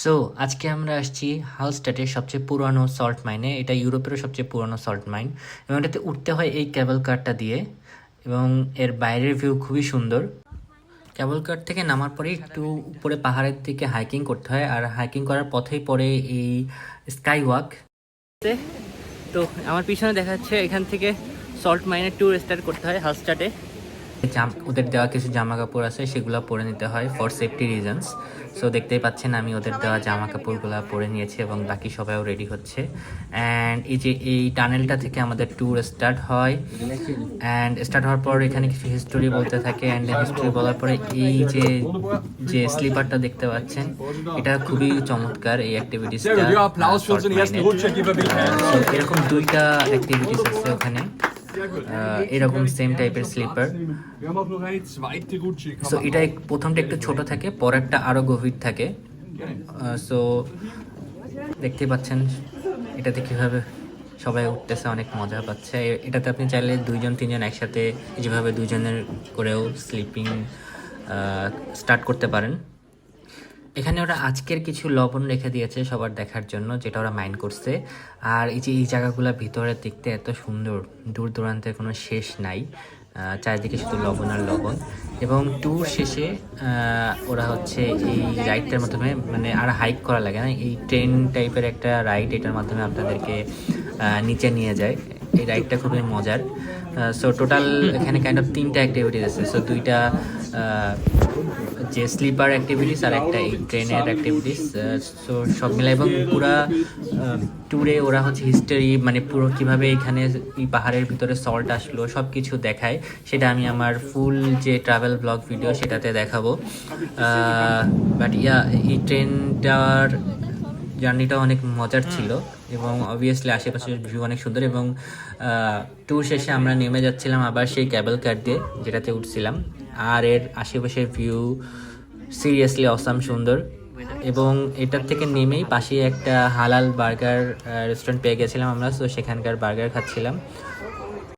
So আজকে আমরা আসছি হালস্টাটের সবচেয়ে পুরানো সল্ট মাইনে। এটা ইউরোপেরও সবচেয়ে পুরানো সল্ট মাইন এবং এটাতে উঠতে হয় এই ক্যাবল কারটা দিয়ে এবং এর বাইরের ভিউ খুবই সুন্দর। ক্যাবল কার থেকে নামার পরে একটু উপরে পাহাড়ের দিকে হাইকিং করতে হয়, আর হাইকিং করার পথেই পড়ে এই স্কাই ওয়াক। তো আমার পিছনে দেখা যাচ্ছে এখান থেকে সল্ট মাইনের ট্যুর স্টার্ট করতে হয় হালস্টাটে। ওদের দেওয়া কিছু জামা কাপড় আছে, সেগুলো পরে নিতে হয় ফর সেফটি রিজনস। সো দেখতেই পাচ্ছেন আমি ওদের দেওয়া জামা কাপড়গুলো পরে নিয়েছি এবং বাকি সবাইও রেডি হচ্ছে। অ্যান্ড এই যে এই টানেলটা থেকে আমাদের ট্যুর স্টার্ট হয়, অ্যান্ড স্টার্ট হওয়ার পর এখানে কিছু হিস্টোরি বলতে থাকে। অ্যান্ড হিস্টোরি বলার পরে এই যে যে স্লিপারটা দেখতে পাচ্ছেন, এটা খুবই চমৎকার এই অ্যাক্টিভিটিসটা। এরকম দুইটা অ্যাক্টিভিটিস আছে ওখানে, এরকম সেম টাইপের স্লিপার। সো এটা প্রথমটা একটু ছোট থাকে, পরেরটা আরো গভীর থাকে। সো দেখতে পাচ্ছেন এটাতে কিভাবে সবাই উঠতেছে, অনেক মজা পাচ্ছে। এটাতে আপনি চাইলে দুইজন তিনজন একসাথে যেভাবে দুইজনের করেও স্লিপিং স্টার্ট করতে পারেন। এখানে ওরা আজকের কিছু লবণ রেখে দিয়েছে সবার দেখার জন্য, যেটা ওরা মাইন্ড করছে। আর এই যে এই জায়গাগুলো ভিতরে দেখতে এত সুন্দর, দূর দূরান্তের কোনো শেষ নাই, চারিদিকে শুধু লবণ আর লবণ। এবং ট্যুর শেষে ওরা হচ্ছে এই রাইডটার মাধ্যমে, মানে আর হাইক করা লাগে না, এই ট্রেন টাইপের একটা রাইড, এটার মাধ্যমে আপনাদেরকে নিচে নিয়ে যায়। এই রাইডটা খুবই মজার। সো টোটাল এখানে কাইন্ড অফ তিনটা অ্যাক্টিভিটিস আছে। সো দুইটা যে স্লিপার অ্যাক্টিভিটিস আর একটা এই ট্রেনের অ্যাক্টিভিটিস। সো সব মিলে এবং পুরা ট্যুরে ওরা হচ্ছে হিস্টোরি, মানে পুরো কীভাবে এখানে এই পাহাড়ের ভিতরে সল্ট আসলো সব কিছু দেখায়। সেটা আমি আমার ফুল যে ট্রাভেল ব্লগ ভিডিও সেটাতে দেখাবো। বাট ইয়া, এই ট্রেনটার জার্নিটা অনেক মজার ছিল এবং অবভিয়াসলি আশেপাশের ভিউ অনেক সুন্দর। এবং ট্যুর শেষে আমরা নেমে যাচ্ছিলাম আবার সেই ক্যাবল কার দিয়ে যেটাতে উঠছিলাম, আর এর আশেপাশের ভিউ সিরিয়াসলি অসাম সুন্দর। এবং এটার থেকে নেমেই পাশে একটা হালাল বার্গার রেস্টুরেন্ট পেয়ে গেছিলাম আমরা, সো সেখানকার বার্গার খাচ্ছিলাম।